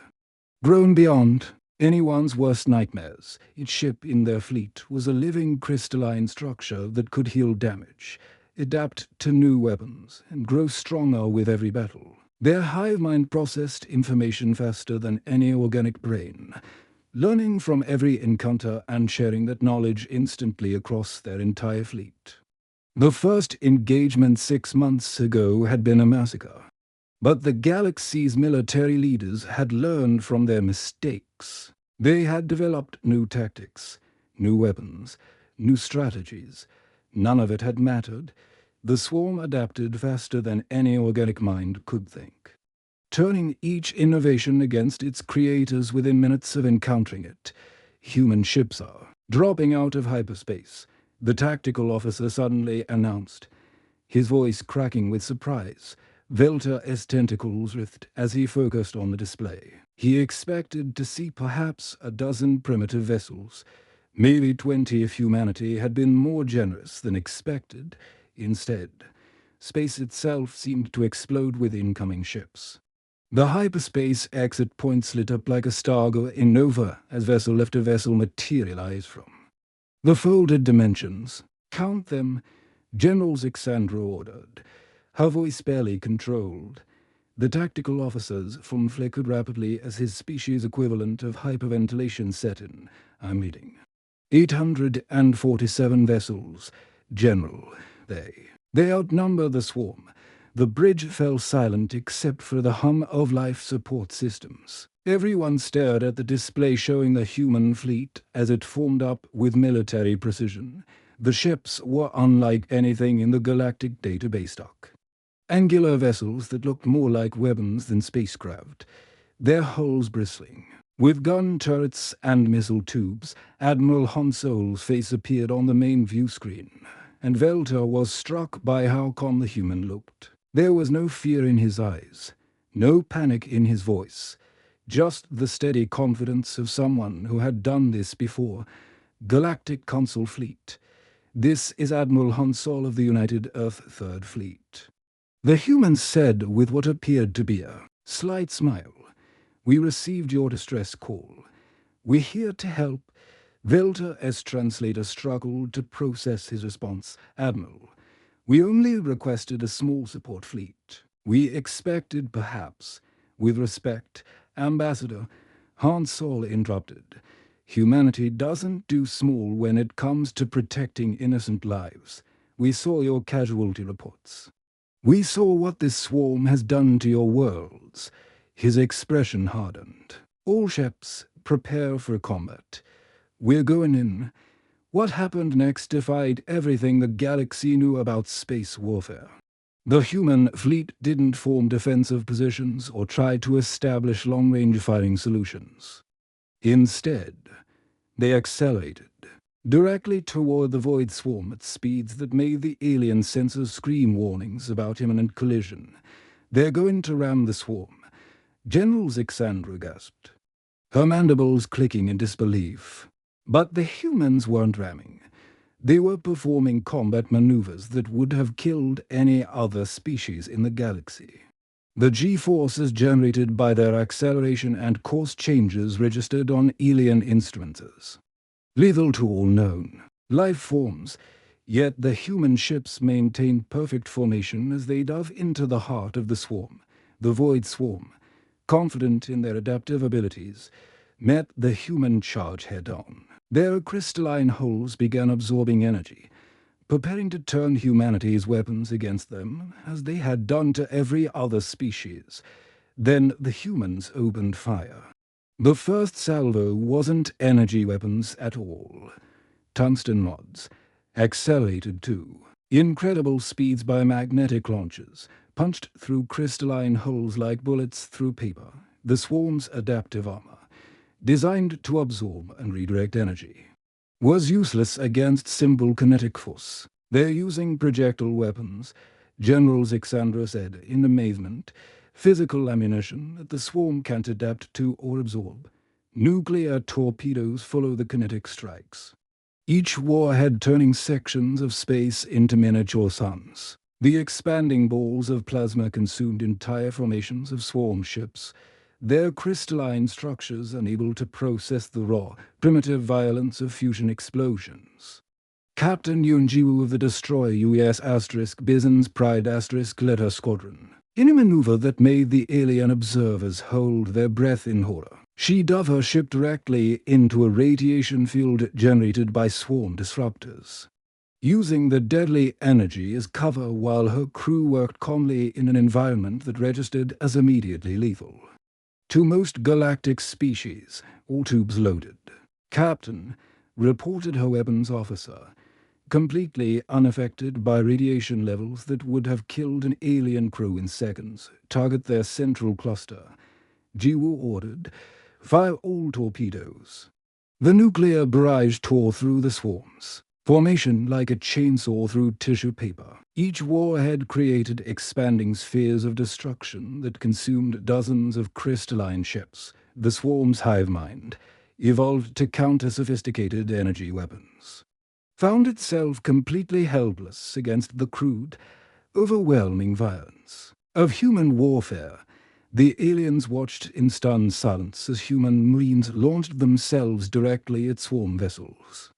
grown beyond anyone's worst nightmares. Each ship in their fleet was a living crystalline structure that could heal damage, adapt to new weapons, and grow stronger with every battle. Their hive mind processed information faster than any organic brain, learning from every encounter and sharing that knowledge instantly across their entire fleet. The first engagement 6 months ago had been a massacre, but the galaxy's military leaders had learned from their mistakes. They had developed new tactics, new weapons, new strategies. None of it had mattered. The swarm adapted faster than any organic mind could think, turning each innovation against its creators within minutes of encountering it. "Human ships are dropping out of hyperspace," the tactical officer suddenly announced, his voice cracking with surprise. Velta's tentacles writhed as he focused on the display. He expected to see perhaps a dozen primitive vessels, maybe 20 if humanity had been more generous than expected. Instead, space itself seemed to explode with incoming ships. The hyperspace exit points lit up like a stargo nova as vessel after vessel materialized from the folded dimensions. "Count them," General Zixandra ordered, her voice barely controlled. The tactical officer's form flickered rapidly as his species equivalent of hyperventilation set in. "I'm reading 847 vessels, General. They outnumber the swarm." The bridge fell silent except for the hum of life support systems. Everyone stared at the display showing the human fleet as it formed up with military precision. The ships were unlike anything in the galactic database stock. Angular vessels that looked more like weapons than spacecraft, their hulls bristling with gun turrets and missile tubes. Admiral Han Solo's face appeared on the main view screen, and Velta was struck by how calm the human looked. There was no fear in his eyes, no panic in his voice, just the steady confidence of someone who had done this before. "Galactic Council Fleet, this is Admiral Han Solo of the United Earth Third Fleet," the human said with what appeared to be a slight smile. "We received your distress call. We're here to help." Velta's translator struggled to process his response. "Admiral, we only requested a small support fleet. We expected, perhaps, with respect." "Ambassador," Han Solo interrupted, "humanity doesn't do small when it comes to protecting innocent lives. We saw your casualty reports. We saw what this swarm has done to your worlds." His expression hardened. "All ships, prepare for combat. We're going in." What happened next defied everything the galaxy knew about space warfare. The human fleet didn't form defensive positions or try to establish long-range firing solutions. Instead, they accelerated. directly toward the Void Swarm at speeds that made the alien sensors scream warnings about imminent collision. "They're going to ram the swarm," General Zixandra gasped, her mandibles clicking in disbelief. But the humans weren't ramming. They were performing combat maneuvers that would have killed any other species in the galaxy. The G-forces generated by their acceleration and course changes registered on alien instrumenters. Lethal to all known life forms, yet the human ships maintained perfect formation as they dove into the heart of the swarm. The Void Swarm, confident in their adaptive abilities, met the human charge head-on. Their crystalline hulls began absorbing energy, preparing to turn humanity's weapons against them as they had done to every other species. Then the humans opened fire. The first salvo wasn't energy weapons at all. Tungsten rods, accelerated too. Incredible speeds by magnetic launchers, punched through crystalline holes like bullets through paper. The swarm's adaptive armor, designed to absorb and redirect energy, was useless against simple kinetic force. "They're using projectile weapons," General Zixandra said in amazement. "Physical ammunition that the swarm can't adapt to or absorb. Nuclear torpedoes follow the kinetic strikes. Each warhead turning sections of space into miniature suns. The expanding balls of plasma consumed entire formations of swarm ships, their crystalline structures unable to process the raw, primitive violence of fusion explosions." Captain Yunjiwu of the destroyer US Bison's Pride led her squadron, in a maneuver that made the alien observers hold their breath in horror. She dove her ship directly into a radiation field generated by swarm disruptors, using the deadly energy as cover while her crew worked calmly in an environment that registered as immediately lethal. "To most galactic species, all tubes loaded," Captain reported her weapons officer, completely unaffected by radiation levels that would have killed an alien crew in seconds. "Target their central cluster," Jiwoo ordered. "Fire all torpedoes." The nuclear barrage tore through the swarms, formation like a chainsaw through tissue paper. Each warhead created expanding spheres of destruction that consumed dozens of crystalline ships. The swarm's hive mind, evolved to counter sophisticated energy weapons, found itself completely helpless against the crude, overwhelming violence of human warfare. The aliens watched in stunned silence as human marines launched themselves directly at swarm vessels,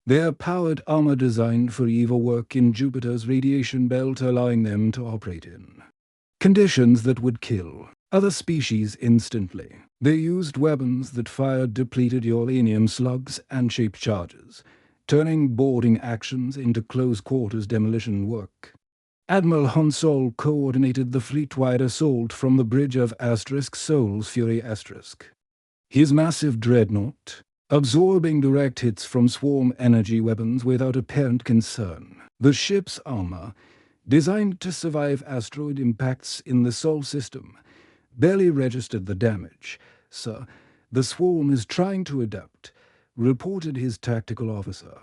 their powered armor designed for evil work in Jupiter's radiation belt, allowing them to operate in conditions that would kill other species instantly. They used weapons that fired depleted uranium slugs and shaped charges, turning boarding actions into close-quarters demolition work. Admiral Honsol coordinated the fleet-wide assault from the bridge of Sol's Fury *. His massive dreadnought, absorbing direct hits from swarm energy weapons without apparent concern. The ship's armor, designed to survive asteroid impacts in the Sol system, barely registered the damage. "Sir, the swarm is trying to adapt," reported his tactical officer.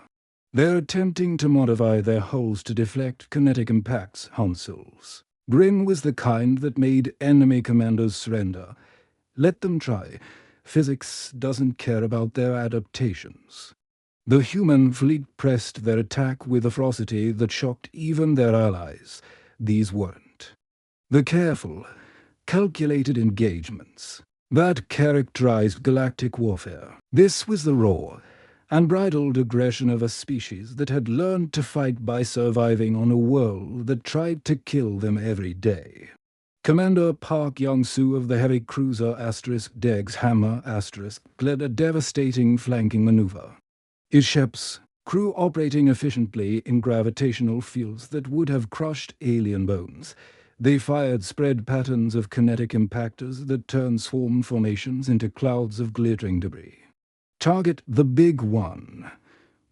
"They're attempting to modify their hulls to deflect kinetic impacts," Hansel's grin was the kind that made enemy commanders surrender. "Let them try. Physics doesn't care about their adaptations." The human fleet pressed their attack with a ferocity that shocked even their allies. These weren't the careful, calculated engagements that characterized galactic warfare. This was the raw, unbridled aggression of a species that had learned to fight by surviving on a world that tried to kill them every day. Commander Park Young-soo of the heavy cruiser Deg's Hammer led a devastating flanking maneuver. His ship's crew operating efficiently in gravitational fields that would have crushed alien bones. They fired spread patterns of kinetic impactors that turned swarm formations into clouds of glittering debris. "Target the big one,"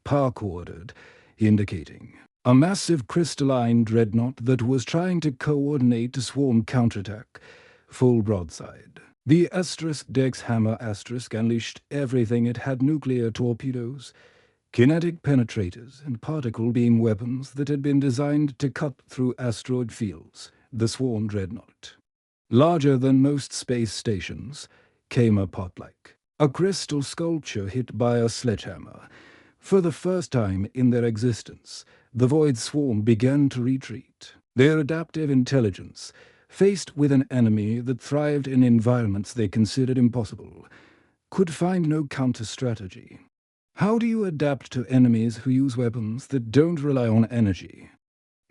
Park ordered, indicating a massive crystalline dreadnought that was trying to coordinate a swarm counterattack, full broadside. The Deg's Hammer unleashed everything it had: nuclear torpedoes, kinetic penetrators and particle beam weapons that had been designed to cut through asteroid fields, the Swarm Dreadnought. Larger than most space stations, came a pot-like, a crystal sculpture hit by a sledgehammer. For the first time in their existence, the Void Swarm began to retreat. Their adaptive intelligence, faced with an enemy that thrived in environments they considered impossible, could find no counter-strategy. How do you adapt to enemies who use weapons that don't rely on energy,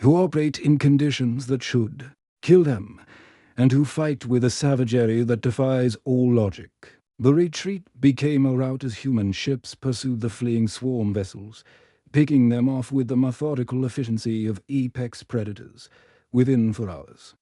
who operate in conditions that should kill them, and who fight with a savagery that defies all logic? The retreat became a rout as human ships pursued the fleeing swarm vessels, picking them off with the methodical efficiency of apex predators within 4 hours.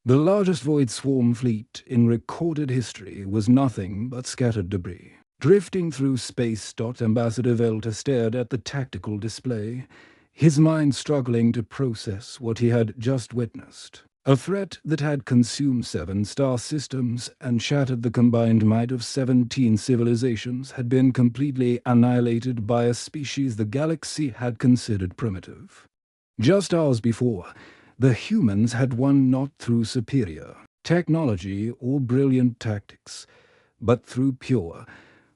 The largest Void Swarm fleet in recorded history was nothing but scattered debris. Drifting through space, Ambassador Velta stared at the tactical display, his mind struggling to process what he had just witnessed. A threat that had consumed 7 star systems and shattered the combined might of 17 civilizations had been completely annihilated by a species the galaxy had considered primitive. Just hours before, the humans had won not through superior technology or brilliant tactics, but through pure,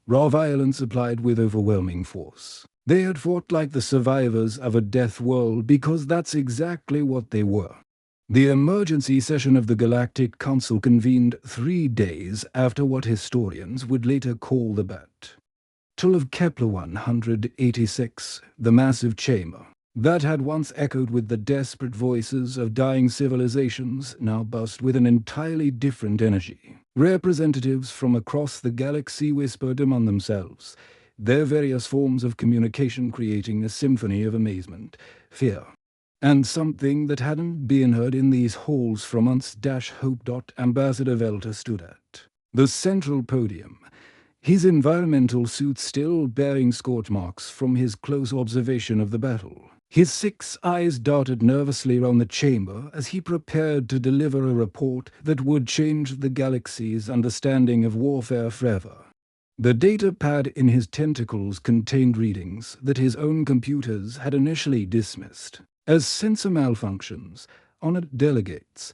raw violence applied with overwhelming force. They had fought like the survivors of a death world because that's exactly what they were. The emergency session of the Galactic Council convened 3 days after what historians would later call the Battle of Kepler 186, the massive chamber that had once echoed with the desperate voices of dying civilizations now buzzed with an entirely different energy. Representatives from across the galaxy whispered among themselves, their various forms of communication creating a symphony of amazement, fear, and something that hadn't been heard in these halls for months. Hope. Ambassador Velta stood at the central podium, his environmental suit still bearing scorch marks from his close observation of the battle. His 6 eyes darted nervously round the chamber as he prepared to deliver a report that would change the galaxy's understanding of warfare forever. The data pad in his tentacles contained readings that his own computers had initially dismissed as sensor malfunctions on delegates.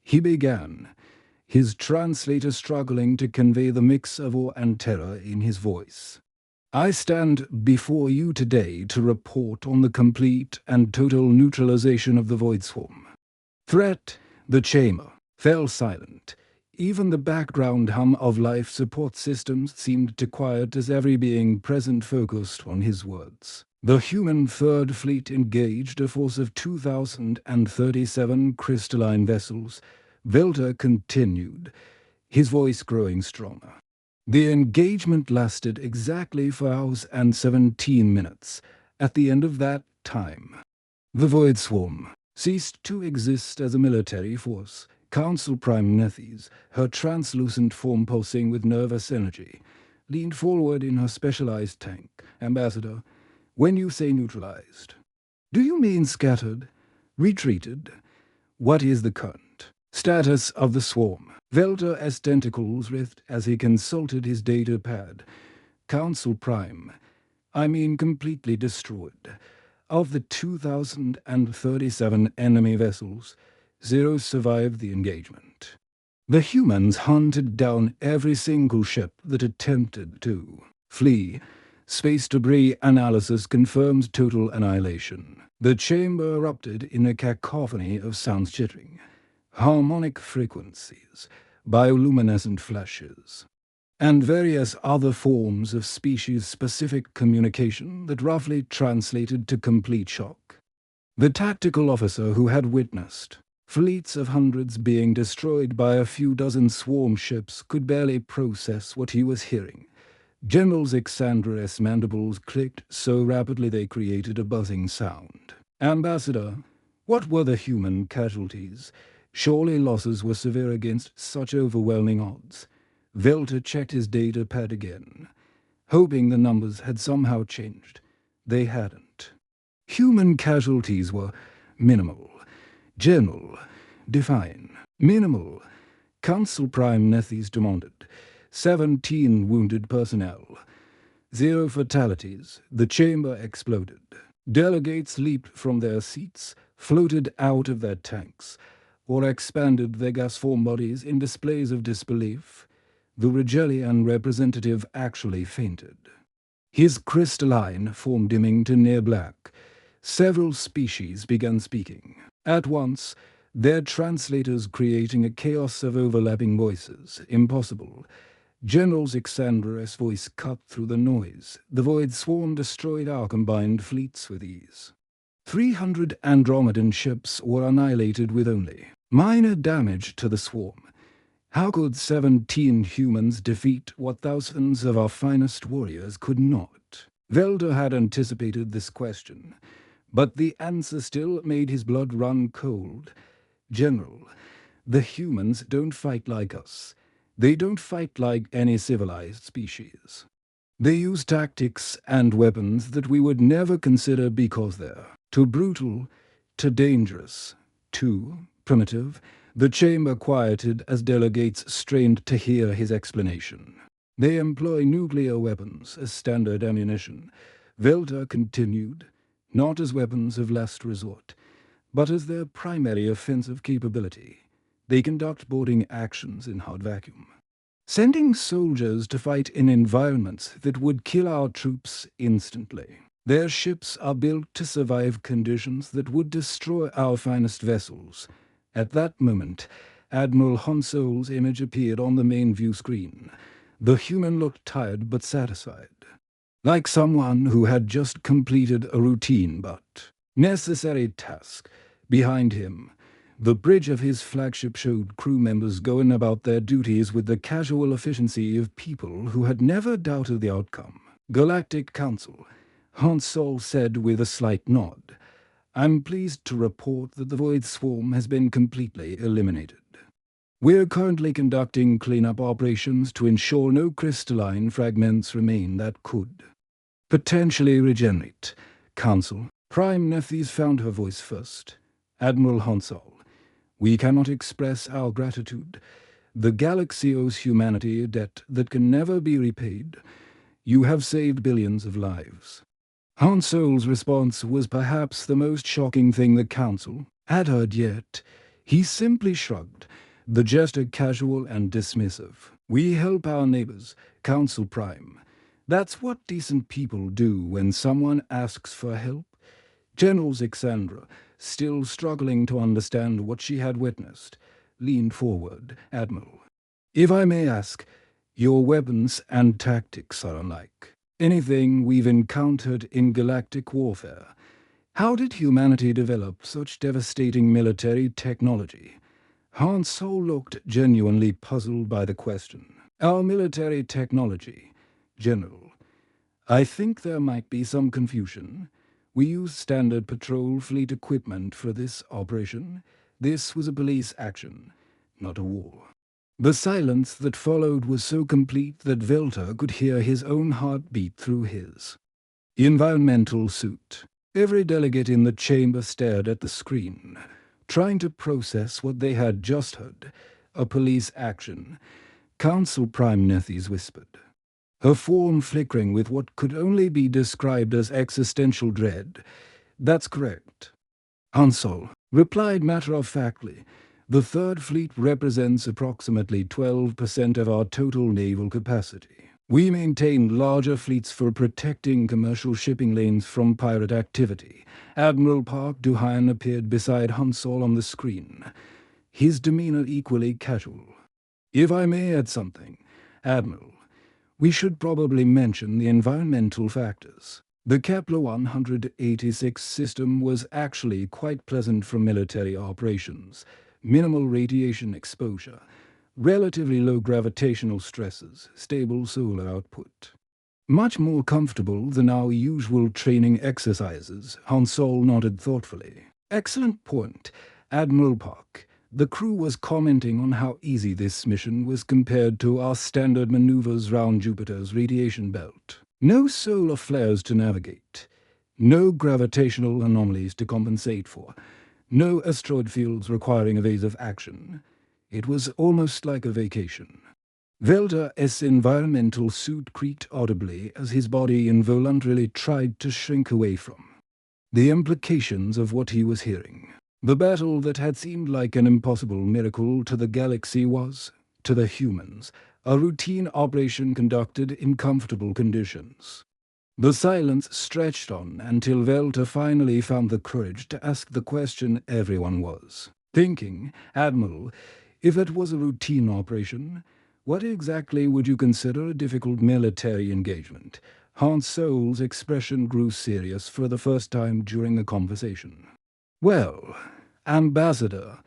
He began, his translator struggling to convey the mix of awe and terror in his voice. I stand before you today to report on the complete and total neutralization of the Void Swarm. Threat. The chamber fell silent. Even the background hum of life support systems seemed to quiet as every being present focused on his words. The human Third Fleet engaged a force of 2,037 crystalline vessels. Velta continued, his voice growing stronger. The engagement lasted exactly 4 hours and 17 minutes. At the end of that time, the Void Swarm ceased to exist as a military force. Council Prime Nethes, her translucent form pulsing with nervous energy, leaned forward in her specialized tank. Ambassador, when you say neutralized, do you mean scattered? Retreated? What is the current status of the swarm? Velta's tentacles writhed as he consulted his data pad. Council Prime, I mean completely destroyed. Of the 2,037 enemy vessels, 0 survived the engagement. The humans hunted down every single ship that attempted to flee. Space debris analysis confirmed total annihilation. The chamber erupted in a cacophony of sounds chittering, harmonic frequencies, bioluminescent flashes, and various other forms of species-specific communication that roughly translated to complete shock. The tactical officer who had witnessed fleets of hundreds being destroyed by a few dozen swarm ships could barely process what he was hearing. General Xandra's mandibles clicked so rapidly they created a buzzing sound. Ambassador, what were the human casualties? Surely losses were severe against such overwhelming odds. Velta checked his data pad again, hoping the numbers had somehow changed. They hadn't. Human casualties were minimal. General, define. Minimal. Council Prime Nethes demanded. 17 wounded personnel. 0 fatalities. The chamber exploded. Delegates leaped from their seats, floated out of their tanks, or expanded their gas-form bodies in displays of disbelief. The Regelian representative actually fainted. His crystalline form dimming to near black. Several species began speaking. At once, their translators creating a chaos of overlapping voices, impossible. General Xandra's voice cut through the noise. The void swarm destroyed our combined fleets with ease. 300 Andromedan ships were annihilated with only minor damage to the swarm. How could 17 humans defeat what thousands of our finest warriors could not? Velda had anticipated this question, but the answer still made his blood run cold. General, the humans don't fight like us. They don't fight like any civilized species. They use tactics and weapons that we would never consider because they're too brutal, too dangerous, too primitive. The chamber quieted as delegates strained to hear his explanation. They employ nuclear weapons as standard ammunition. Velda continued, not as weapons of last resort, but as their primary offensive capability. They conduct boarding actions in hard vacuum, sending soldiers to fight in environments that would kill our troops instantly. Their ships are built to survive conditions that would destroy our finest vessels. At that moment, Admiral Honsol's image appeared on the main view screen. The human looked tired but satisfied, like someone who had just completed a routine but necessary task. Behind him, the bridge of his flagship showed crew members going about their duties with the casual efficiency of people who had never doubted the outcome. Galactic Council, Honsol said with a slight nod. I'm pleased to report that the Void Swarm has been completely eliminated. We're currently conducting cleanup operations to ensure no crystalline fragments remain that could potentially regenerate. Council, Prime Nephthys found her voice first. Admiral Honsol, we cannot express our gratitude. The galaxy owes humanity a debt that can never be repaid. You have saved billions of lives. Honsol's response was perhaps the most shocking thing the Council had heard yet. He simply shrugged, the gesture casual and dismissive. We help our neighbors, Council Prime. That's what decent people do when someone asks for help. General Xandra, still struggling to understand what she had witnessed, leaned forward. Admiral, if I may ask, your weapons and tactics are unlike anything we've encountered in galactic warfare. How did humanity develop such devastating military technology? Honsol looked genuinely puzzled by the question. Our military technology, General. I think there might be some confusion. We use standard patrol fleet equipment for this operation. This was a police action, not a war. The silence that followed was so complete that Velta could hear his own heartbeat through his environmental suit. Every delegate in the chamber stared at the screen, trying to process what they had just heard. A police action. Council Prime Nephthys whispered, her form flickering with what could only be described as existential dread. That's correct. Honsol replied matter-of-factly. The Third Fleet represents approximately 12% of our total naval capacity. We maintain larger fleets for protecting commercial shipping lanes from pirate activity. Admiral Park Duhan appeared beside Honsol on the screen, his demeanor equally casual. If I may add something, Admiral, we should probably mention the environmental factors. The Kepler 186 system was actually quite pleasant for military operations. Minimal radiation exposure, relatively low gravitational stresses, stable solar output. Much more comfortable than our usual training exercises, Honsol nodded thoughtfully. Excellent point, Admiral Park. The crew was commenting on how easy this mission was compared to our standard maneuvers round Jupiter's radiation belt. No solar flares to navigate. No gravitational anomalies to compensate for. No asteroid fields requiring evasive action. It was almost like a vacation. Velda's environmental suit creaked audibly as his body involuntarily tried to shrink away from the implications of what he was hearing. The battle that had seemed like an impossible miracle to the galaxy was, to the humans, a routine operation conducted in comfortable conditions. The silence stretched on until Velda finally found the courage to ask the question everyone was thinking. Admiral, if it was a routine operation, what exactly would you consider a difficult military engagement? Han Solo's expression grew serious for the first time during the conversation. Well, Ambassador,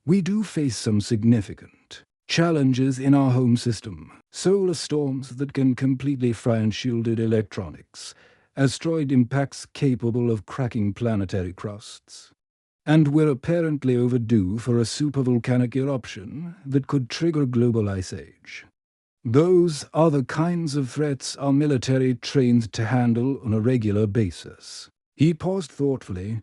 we do face some significant challenges in our home system. Solar storms that can completely fry unshielded electronics, asteroid impacts capable of cracking planetary crusts. And we're apparently overdue for a supervolcanic eruption that could trigger global ice age. Those are the kinds of threats our military trained to handle on a regular basis. He paused thoughtfully,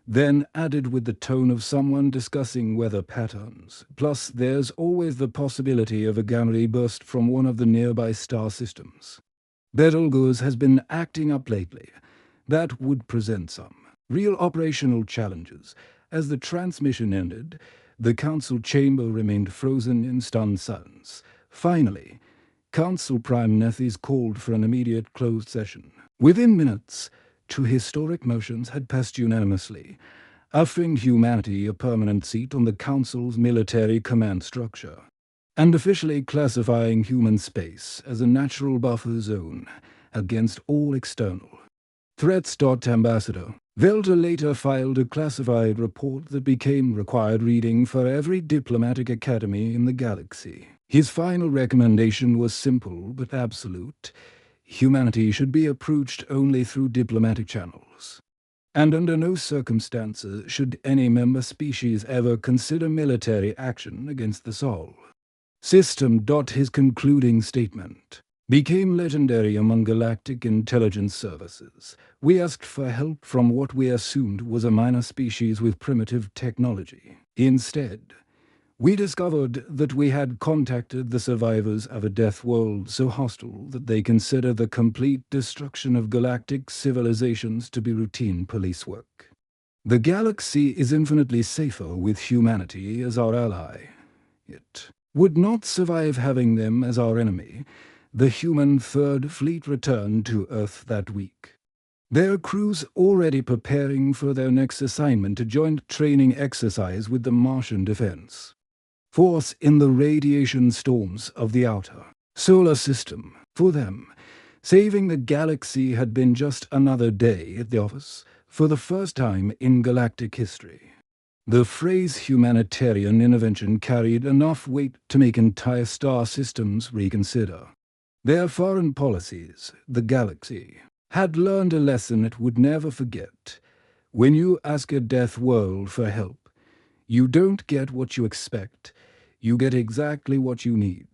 then added with the tone of someone discussing weather patterns. Plus, there's always the possibility of a gamma ray burst from one of the nearby star systems. Betelgeuse has been acting up lately. That would present some real operational challenges. As the transmission ended, the council chamber remained frozen in stunned silence. Finally, Council Prime Nethys called for an immediate closed session. Within minutes, two historic motions had passed unanimously, offering humanity a permanent seat on the Council's military command structure, and officially classifying human space as a natural buffer zone against all external threats. Ambassador Velda later filed a classified report that became required reading for every diplomatic academy in the galaxy. His final recommendation was simple but absolute. Humanity should be approached only through diplomatic channels, and under no circumstances should any member species ever consider military action against the Sol system. His concluding statement became legendary among galactic intelligence services. We asked for help from what we assumed was a minor species with primitive technology. Instead, we discovered that we had contacted the survivors of a death world so hostile that they consider the complete destruction of galactic civilizations to be routine police work. The galaxy is infinitely safer with humanity as our ally. It would not survive having them as our enemy. The human Third Fleet returned to Earth that week, their crews already preparing for their next assignment, a joint training exercise with the Martian Defense Force in the radiation storms of the outer solar system. For them, saving the galaxy had been just another day at the office for the first time in galactic history. The phrase humanitarian intervention carried enough weight to make entire star systems reconsider their foreign policies. The galaxy had learned a lesson it would never forget. When you ask a death world for help, you don't get what you expect. You get exactly what you need.